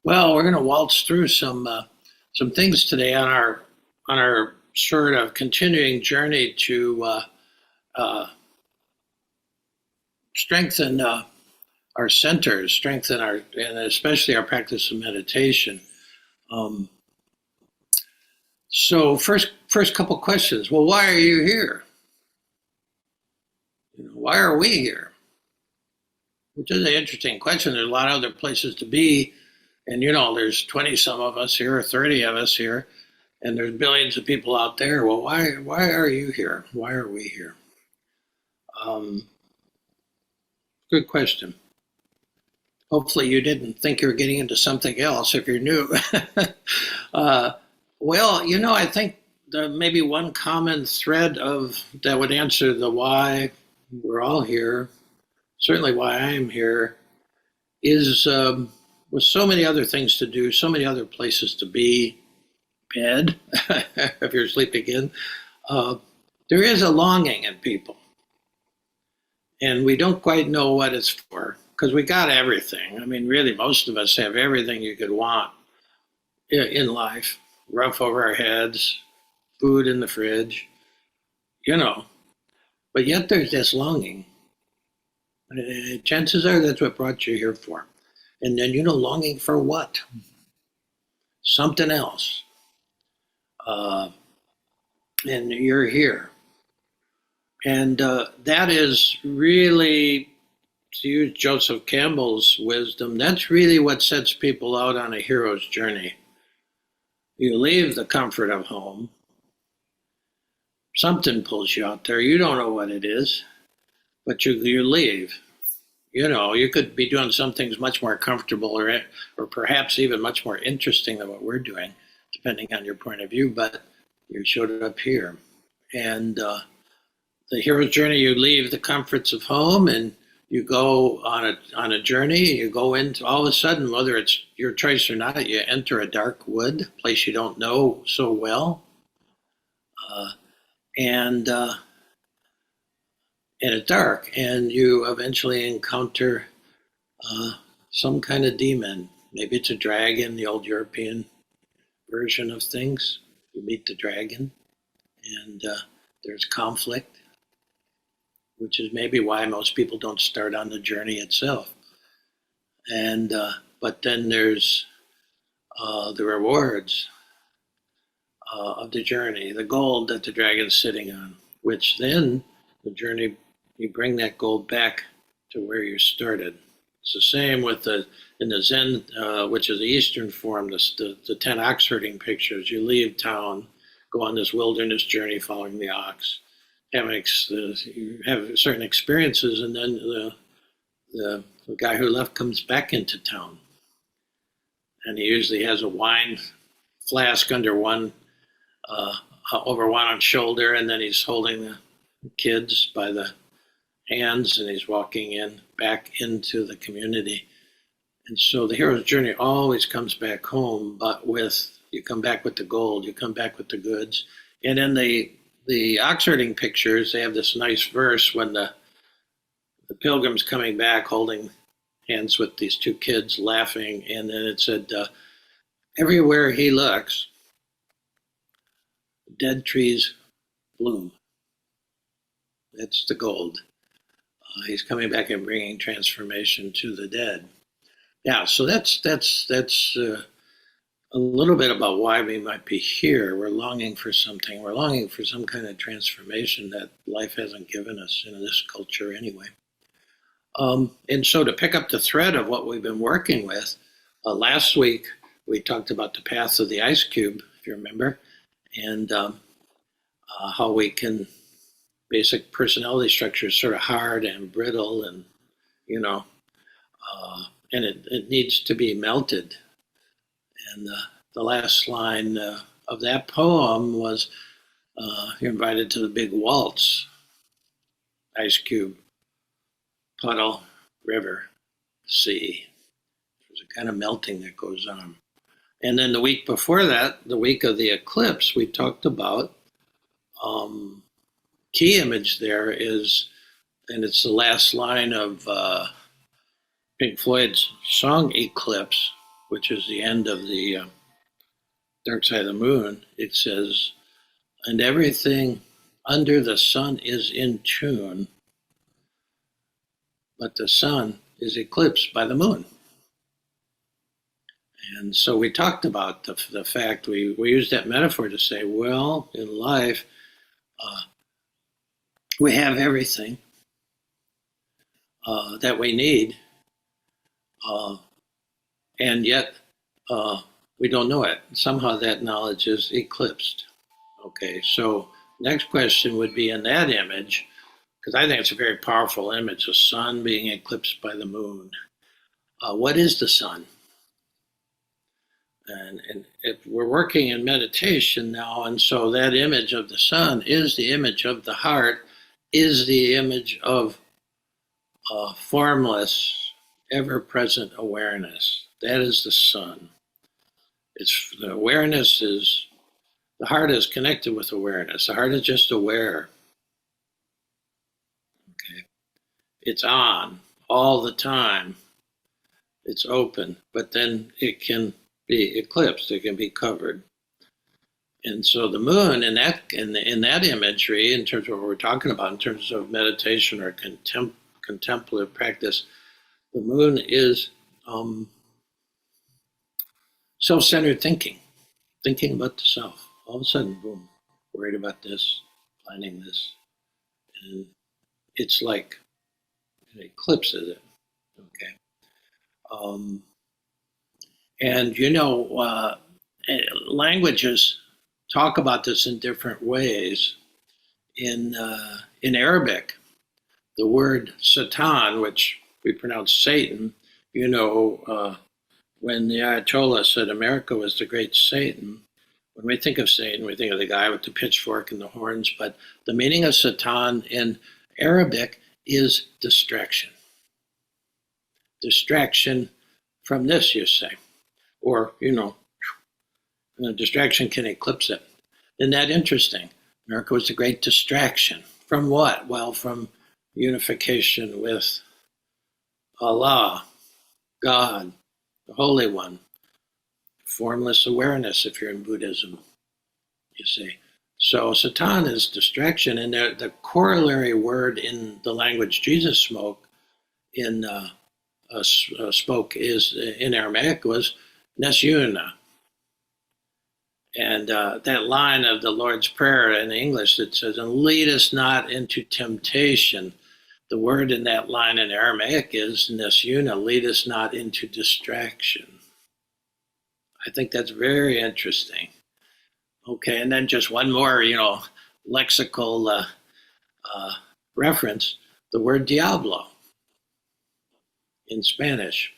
Well, we're going to waltz through some things today on our sort of continuing journey to uh, strengthen our centers, strengthen our and especially our practice of meditation. Um, so first couple questions. Well, why are you here? Why are we here? Which is an interesting question. There's a lot of other places to be, and there's 20 some of us here, or 30 of us here, and there's billions of people out there. Well, why are you here? Why are we here? Um, Good question. Hopefully, you didn't think you were getting into something else if you're new. uh, well, I think maybe one common thread of that would answer the why we're all here, certainly why I am here, is with so many other things to do, so many other places to be, bed, if you're sleeping in, uh, there is a longing in people. And we don't quite know what it's for because we got everything. I mean, really, most of us have everything you could want in life: roof over our heads, food in the fridge, you know. But yet there's this longing. Chances are that's what brought you here for. And then, longing for what? Something else. Uh, and you're here. And that is really, to use Joseph Campbell's wisdom, that's really what sets people out on a hero's journey. You leave the comfort of home, something pulls you out there, you don't know what it is, but you leave. You could be doing some things much more comfortable or perhaps even much more interesting than what we're doing, depending on your point of view, but you showed up here. And the hero's journey, you leave the comforts of home and you go on a journey. You go into, all of a sudden, whether it's your choice or not, you enter a dark wood, a place you don't know so well, uh, and uh, and it's dark, and you eventually encounter uh, some kind of demon. Maybe it's a dragon, the old European version of things. You meet the dragon, and there's conflict, which is maybe why most people don't start on the journey itself. And but then there's the rewards of the journey, the gold that the dragon's sitting on, which then the journey, you bring that gold back to where you started. It's the same with in the Zen, which is the Eastern form, the 10 ox herding pictures. You leave town, go on this wilderness journey following the ox, you have certain experiences, and then the guy who left comes back into town. And he usually has a wine flask uh, over one shoulder, and then he's holding the kids by the hands, and he's walking back into the community. And so the hero's journey always comes back home, but you come back with the gold, you come back with the goods. And in the ox herding pictures, they have this nice verse when the pilgrim's coming back holding hands with these two kids laughing, and then it said, everywhere he looks, dead trees bloom. That's the gold. He's coming back and bringing transformation to the dead. Yeah, so that's a little bit about why we might be here. We're longing for something. We're longing for some kind of transformation that life hasn't given us in this culture anyway. And so to pick up the thread of what we've been working with, last week we talked about the path of the ice cube, if you remember, and how we can, basic personality structure is sort of hard and brittle, and you know, and it needs to be melted. And the last line of that poem was, "You're invited to the big waltz, ice cube, puddle, river, sea." There's a kind of melting that goes on. And then the week before that, the week of the eclipse, we talked about key image there is, and it's the last line of Pink Floyd's song Eclipse, which is the end of the dark side of the moon, it says, and everything under the sun is in tune, but the sun is eclipsed by the moon. And so we talked about the fact, we used that metaphor to say, well, in life, we have everything that we need, and yet we don't know it. Somehow that knowledge is eclipsed. Okay, so next question would be in that image, because I think it's a very powerful image, the sun being eclipsed by the moon. What is the sun? And if we're working in meditation now, and so that image of the sun is the image of the heart, is the image of formless, ever-present awareness. That is the sun. It's the awareness is the heart is connected with awareness. The heart is just aware. Okay, it's on all the time. It's open, but then it can be eclipsed. It can be covered. And so the moon, in that imagery, in terms of what we're talking about, in terms of meditation or contemplative practice, the moon is self-centered thinking about the self. All of a sudden, boom, worried about this, planning this, and it's like it eclipses it. Okay, and languages talk about this in different ways. In Arabic, the word Satan, which we pronounce Satan, when the Ayatollah said America was the great Satan, when we think of Satan, we think of the guy with the pitchfork and the horns, but the meaning of Satan in Arabic is distraction. Distraction from this, you say. Or, distraction can eclipse it. Isn't that interesting? America was a great distraction. From what? Well, from unification with Allah, God, the Holy One. Formless awareness, if you're in Buddhism, you see. So Satan is distraction, and the corollary word in the language Jesus spoke in Aramaic was Nesyuna. And that line of the Lord's Prayer in English that says, and lead us not into temptation. The word in that line in Aramaic is Nesyuna, lead us not into distraction. I think that's very interesting. Okay, and then just one more, lexical reference, the word diablo in Spanish.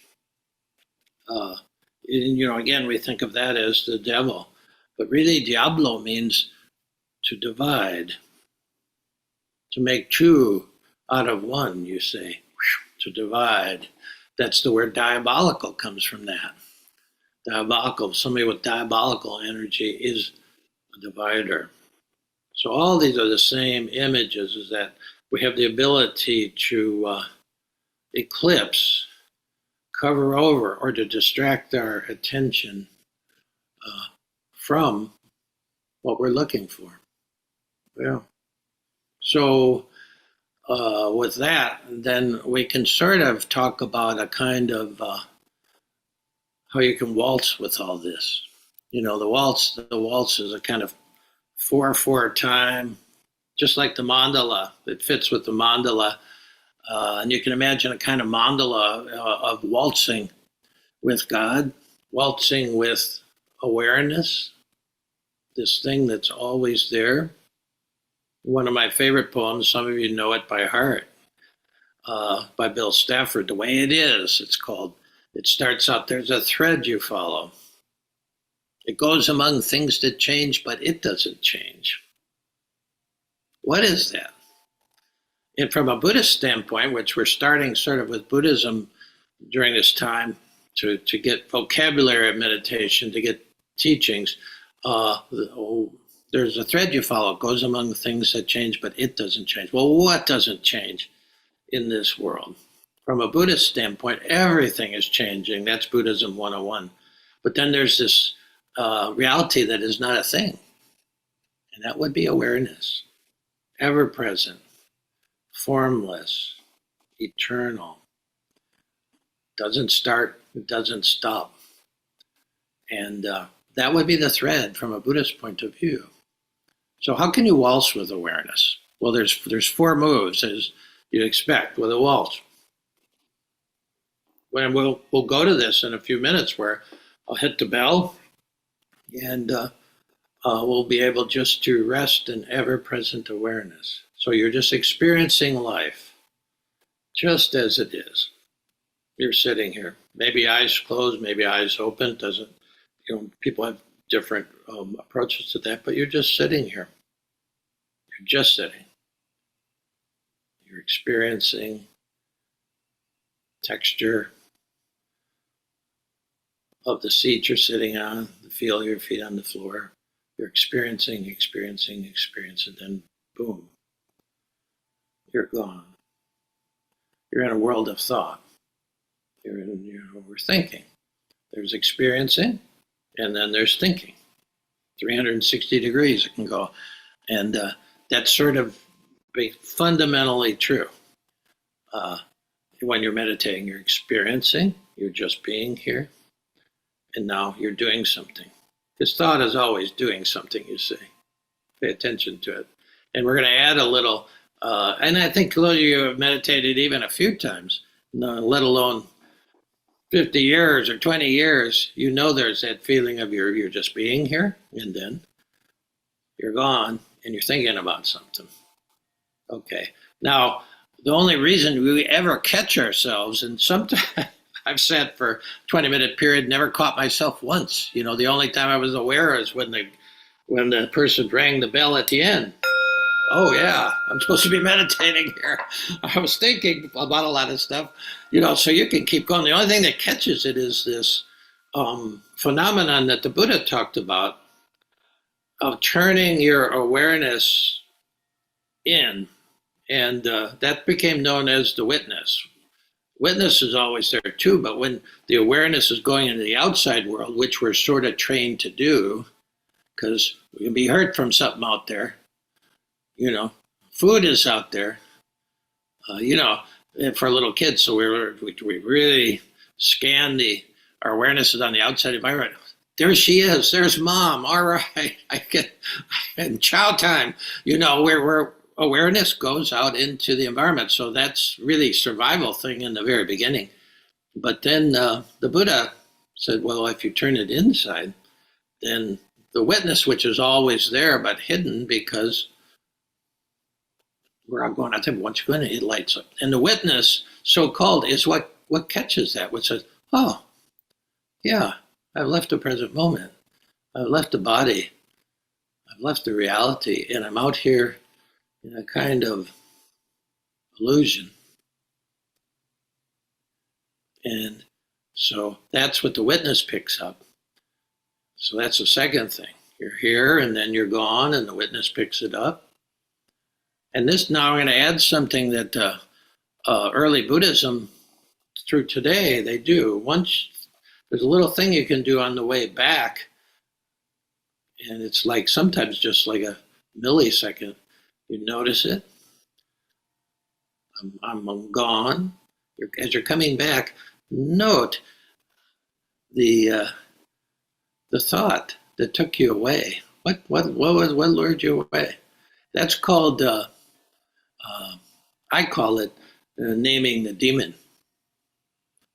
Again, we think of that as the devil, but really diablo means to divide, to make two out of one, you say, to divide. That's the word diabolical comes from that. Diabolical, somebody with diabolical energy is a divider. So all these are the same images, is that we have the ability to eclipse, cover over, or to distract our attention from what we're looking for. Yeah. So with that, then we can sort of talk about a kind of how you can waltz with all this. The waltz is a kind of 4/4 time, just like the mandala. It fits with the mandala. And you can imagine a kind of mandala of waltzing with God, waltzing with awareness, this thing that's always there. One of my favorite poems, some of you know it by heart, by Bill Stafford, The Way It Is, it's called. It starts out, there's a thread you follow. It goes among things that change, but it doesn't change. What is that? And from a Buddhist standpoint, which we're starting sort of with Buddhism during this time to get vocabulary of meditation, to get teachings, there's a thread you follow. It goes among things that change, but it doesn't change. Well, what doesn't change in this world? From a Buddhist standpoint, everything is changing. That's Buddhism 101. But then there's this reality that is not a thing, and that would be awareness, ever present, formless, eternal, doesn't start, it doesn't stop. And that would be the thread from a Buddhist point of view. So how can you waltz with awareness? Well, there's four moves as you'd expect with a waltz. When we'll go to this in a few minutes, where I'll hit the bell, and we'll be able just to rest in ever-present awareness. So you're just experiencing life, just as it is. You're sitting here, maybe eyes closed, maybe eyes open. Doesn't people have different approaches to that, but you're just sitting here. You're just sitting. You're experiencing texture of the seat you're sitting on, the feel of your feet on the floor. You're experiencing, and then boom, you're gone. You're in a world of thought. We're thinking. There's experiencing, and then there's thinking. 360 degrees it can go. And that's sort of fundamentally true. When you're meditating, you're experiencing, you're just being here, and now you're doing something. Because thought is always doing something, you see. Pay attention to it. And we're going to add a little, and I think those of you have meditated even a few times, let alone 50 years or 20 years, there's that feeling of you're just being here, and then you're gone, and you're thinking about something. Okay. Now, the only reason we ever catch ourselves, and sometimes I've sat for a 20-minute period, never caught myself once. The only time I was aware is when the person rang the bell at the end. Oh yeah, I'm supposed to be meditating here. I was thinking about a lot of stuff, so you can keep going. The only thing that catches it is this phenomenon that the Buddha talked about of turning your awareness in, and that became known as the witness. Witness is always there too, but when the awareness is going into the outside world, which we're sort of trained to do, because we can be hurt from something out there, food is out there, for little kids. So we really scan our awareness is on the outside environment. There she is. There's mom. All right, and chow time. Where awareness goes out into the environment. So that's really survival thing in the very beginning. But then the Buddha said, well, if you turn it inside, then the witness, which is always there but hidden because where I'm going, I think once you go in, it lights up. And the witness, so-called, is what catches that, which says, oh, yeah, I've left the present moment. I've left the body. I've left the reality, and I'm out here in a kind of illusion. And so that's what the witness picks up. So that's the second thing. You're here, and then you're gone, and the witness picks it up. And this, now I'm going to add something that early Buddhism, through today, they do. Once there's a little thing you can do on the way back, and it's like sometimes just like a millisecond. You notice it. I'm gone. As you're coming back, note the thought that took you away. What lured you away? That's called. I call it naming the demon.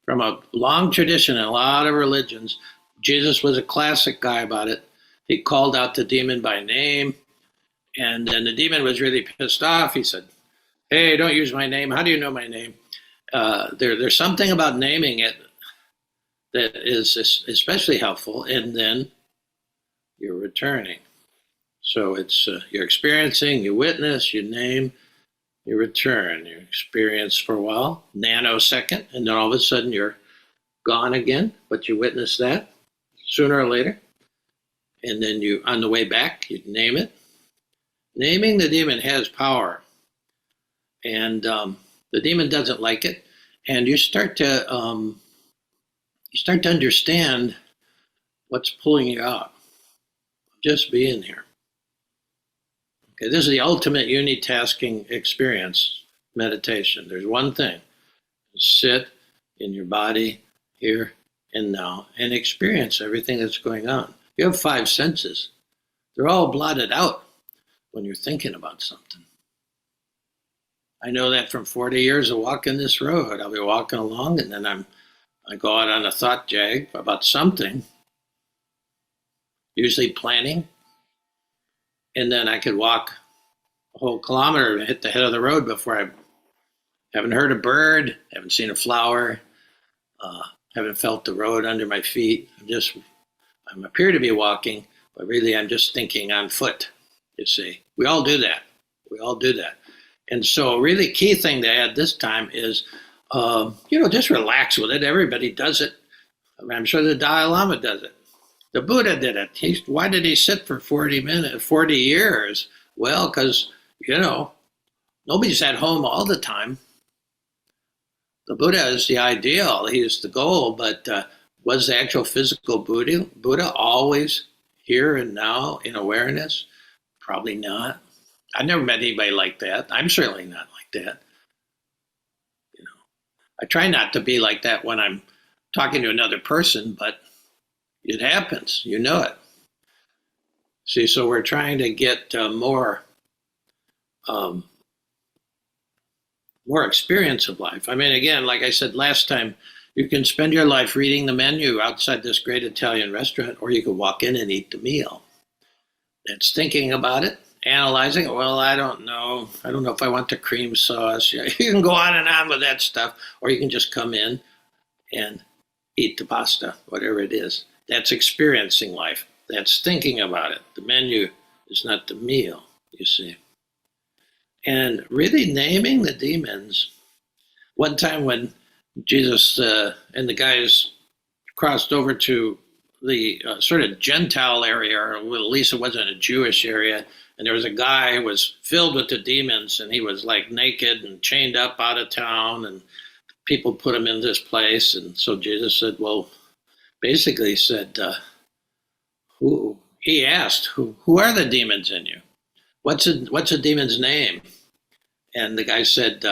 From a long tradition in a lot of religions, Jesus was a classic guy about it. He called out the demon by name, and then the demon was really pissed off. He said, "Hey, don't use my name. How do you know my name?" There's something about naming it that is especially helpful, and then you're returning. So it's you're experiencing, you witness, you name, you return, you experience for a while, nanosecond, and then all of a sudden you're gone again, but you witness that sooner or later. And then you, on the way back, you name it. Naming the demon has power, and the demon doesn't like it, and you start to understand What's pulling you out? Just being here. Okay, this is the ultimate unitasking experience, meditation. There's one thing: sit in your body here and now and experience everything that's going on. You have five senses. They're all blotted out when you're thinking about something. I know that from 40 years of walking this road. I'll be walking along and then I go out on a thought jag about something, usually planning, and then I could walk a whole kilometer and hit the head of the road before I haven't heard a bird, haven't seen a flower, uh, haven't felt the road under my feet. I appear to be walking, but really I'm just thinking on foot. You see, we all do that. We all do that. And so, really, key thing to add this time is, just relax with it. Everybody does it. I mean, I'm sure the Dalai Lama does it. The Buddha did it. Why did he sit for 40 years? Well, because, nobody's at home all the time. The Buddha is the ideal. He's the goal. But was the actual physical Buddha always here and now in awareness? Probably not. I've never met anybody like that. I'm certainly not like that. I try not to be like that when I'm talking to another person, but it happens. You know it. See, so we're trying to get um, more experience of life. I mean, again, like I said last time, you can spend your life reading the menu outside this great Italian restaurant, or you can walk in and eat the meal. It's thinking about it, analyzing it. Well, I don't know. I don't know if I want the cream sauce. You can go on and on with that stuff, or you can just come in and eat the pasta, whatever it is. That's experiencing life. That's thinking about it. The menu is not the meal, you see. And really naming the demons. One time when Jesus and the guys crossed over to the sort of Gentile area, or at least it wasn't a Jewish area, and there was a guy who was filled with the demons, and he was like naked and chained up out of town, and people put him in this place. And so Jesus said, well, basically he said, he asked, who are the demons in you? What's a demon's name? And the guy said,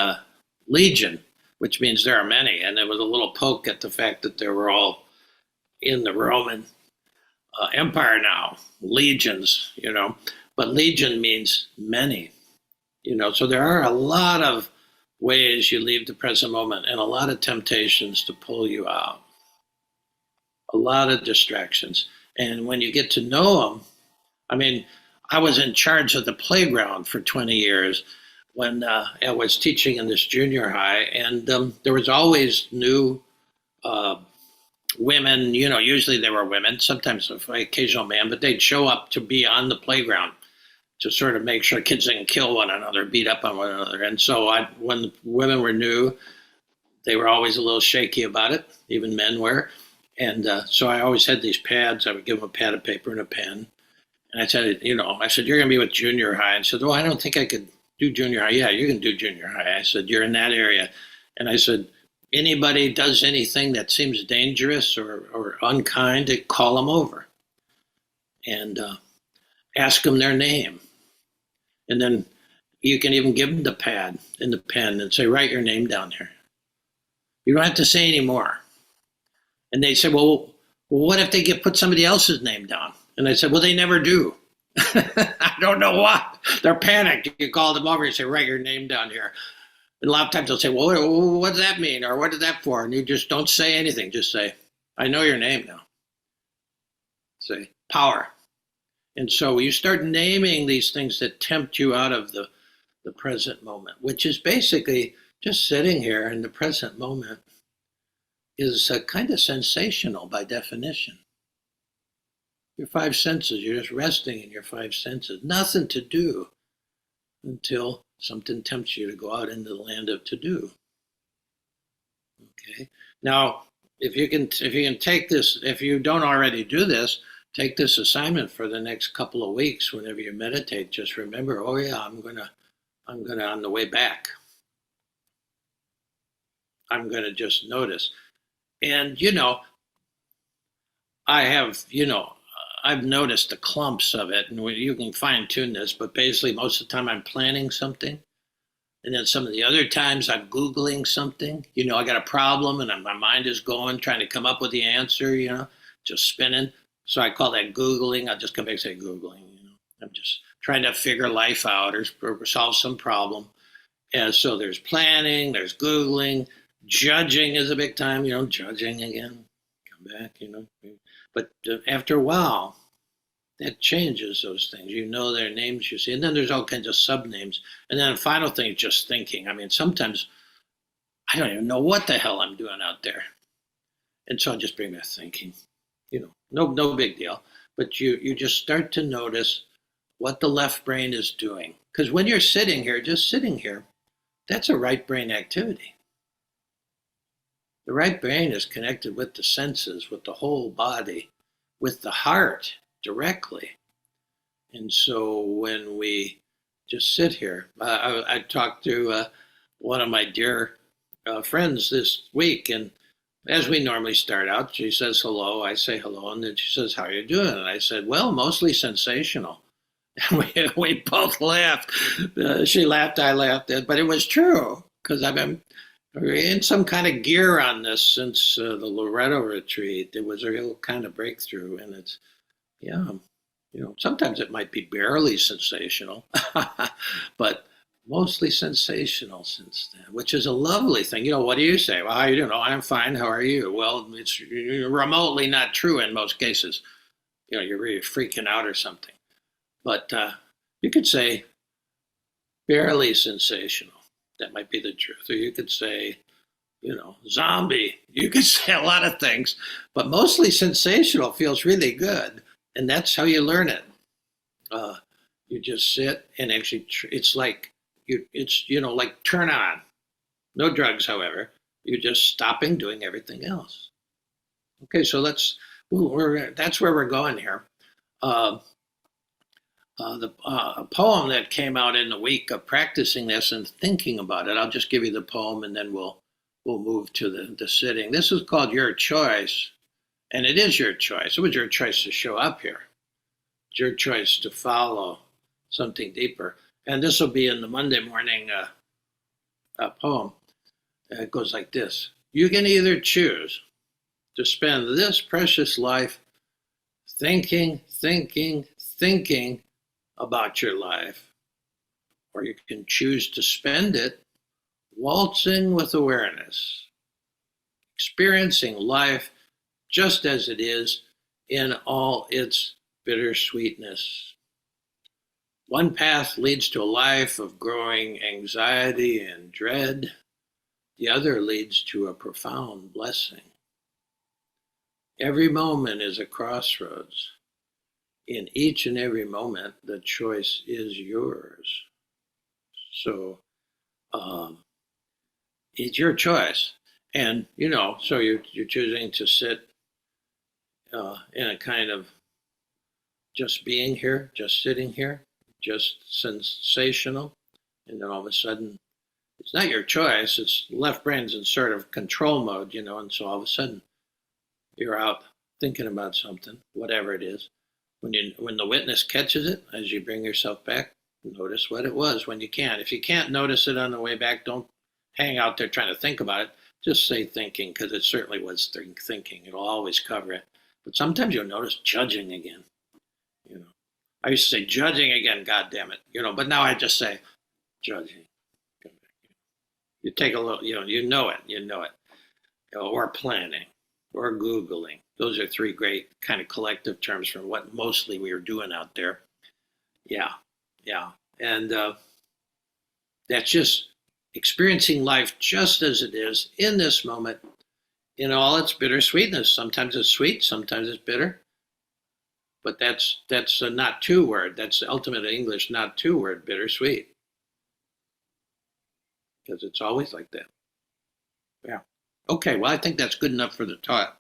Legion, which means there are many. And there was a little poke at the fact that they were all in the Roman Empire now, legions, but legion means many, so there are a lot of ways you leave the present moment and a lot of temptations to pull you out, a lot of distractions. And when you get to know them, I mean, I was in charge of the playground for 20 years when I was teaching in this junior high, and there was always new women, usually they were women, sometimes an occasional man, but they'd show up to be on the playground to sort of make sure kids didn't kill one another, beat up on one another. And so when the women were new, they were always a little shaky about it, even men were. And so I always had these pads. I would give them a pad of paper and a pen. And I said, you're going to be with junior high. And said, I don't think I could do junior high. Yeah, you can do junior high. I said, you're in that area. And I said, anybody does anything that seems dangerous or unkind, call them over and ask them their name. And then you can even give them the pad and the pen and say, write your name down here. You don't have to say any more. And they said, well, what if they put somebody else's name down? And I said, well, they never do. I don't know what. They're panicked. You call them over and say, write your name down here. And a lot of times they'll say, well, what does that mean? Or what is that for? And you just don't say anything. Just say, I know your name now. Say, power. And so you start naming these things that tempt you out of the present moment, which is basically just sitting here in the present moment is kind of sensational by definition. Your five senses, you're just resting in your five senses. Nothing to do until something tempts you to go out into the land of to do. Okay. Now, if you can take this, if you don't already do this, take this assignment for the next couple of weeks. Whenever you meditate, just remember, oh yeah, I'm gonna on the way back, I'm gonna just notice. And I have, I've noticed the clumps of it, and you can fine tune this, but basically, most of the time I'm planning something. And then some of the other times I'm Googling something. I got a problem and my mind is going, trying to come up with the answer, just spinning. So I call that Googling. I'll just come back and say Googling. I'm just trying to figure life out or solve some problem. And so there's planning, there's Googling, judging is a big time, judging again, come back. But after a while, that changes those things. Their names, you see, and then there's all kinds of sub names. And then the final thing is just thinking. I mean, sometimes I don't even know what the hell I'm doing out there. And so I just bring that thinking, no big deal. But you just start to notice what the left brain is doing. Because when you're sitting here, just sitting here, that's a right brain activity. The right brain is connected with the senses, with the whole body, with the heart directly. And so when we just sit here, I talked to one of my dear friends this week, and as we normally start out, she says hello, I say hello, and then she says, how are you doing? And I said, well, mostly sensational. And we both laughed. She laughed, I laughed, but it was true, because I've been in some kind of gear on this since the Loretto retreat. It was a real kind of breakthrough, and it's, yeah, sometimes it might be barely sensational, but mostly sensational since then, which is a lovely thing. What do you say? Well, how are you doing? Oh, I'm fine. How are you? Well, it's remotely not true in most cases. You're really freaking out or something. But you could say barely sensational. That might be the truth. Or you could say, zombie. You could say a lot of things, but mostly sensational feels really good. And that's how you learn it. You just sit and actually, it's like, like turn on. No drugs, however. You're just stopping doing everything else. Okay, so that's where we're going here. The poem that came out in the week of practicing this and thinking about it. I'll just give you the poem and then we'll move to the sitting. This is called Your Choice, and it is your choice. It was your choice to show up here. It's your choice to follow something deeper. And this will be in the Monday morning poem. It goes like this. You can either choose to spend this precious life thinking about your life, or you can choose to spend it waltzing with awareness, experiencing life just as it is in all its bittersweetness. One path leads to a life of growing anxiety and dread. The other leads to a profound blessing. Every moment is a crossroads. In each and every moment, the choice is yours. So it's your choice. And, so you're choosing to sit in a kind of just being here, just sitting here, just sensational. And then all of a sudden, it's not your choice. It's left brain's in sort of control mode, and so all of a sudden you're out thinking about something, whatever it is. When the witness catches it, as you bring yourself back, notice what it was when you can. If you can't notice it on the way back, don't hang out there trying to think about it. Just say thinking, because it certainly was thinking. It'll always cover it. But sometimes you'll notice judging again. I used to say judging again, God damn it. But now I just say judging. You take a little, you know it. Or planning, or Googling. Those are three great kind of collective terms for what mostly we are doing out there. Yeah. And that's just experiencing life just as it is in this moment, in all its bittersweetness. Sometimes it's sweet, sometimes it's bitter. But that's a not to word. That's the ultimate English not to word, bittersweet. Because it's always like that. Yeah. Okay, well, I think that's good enough for the talk.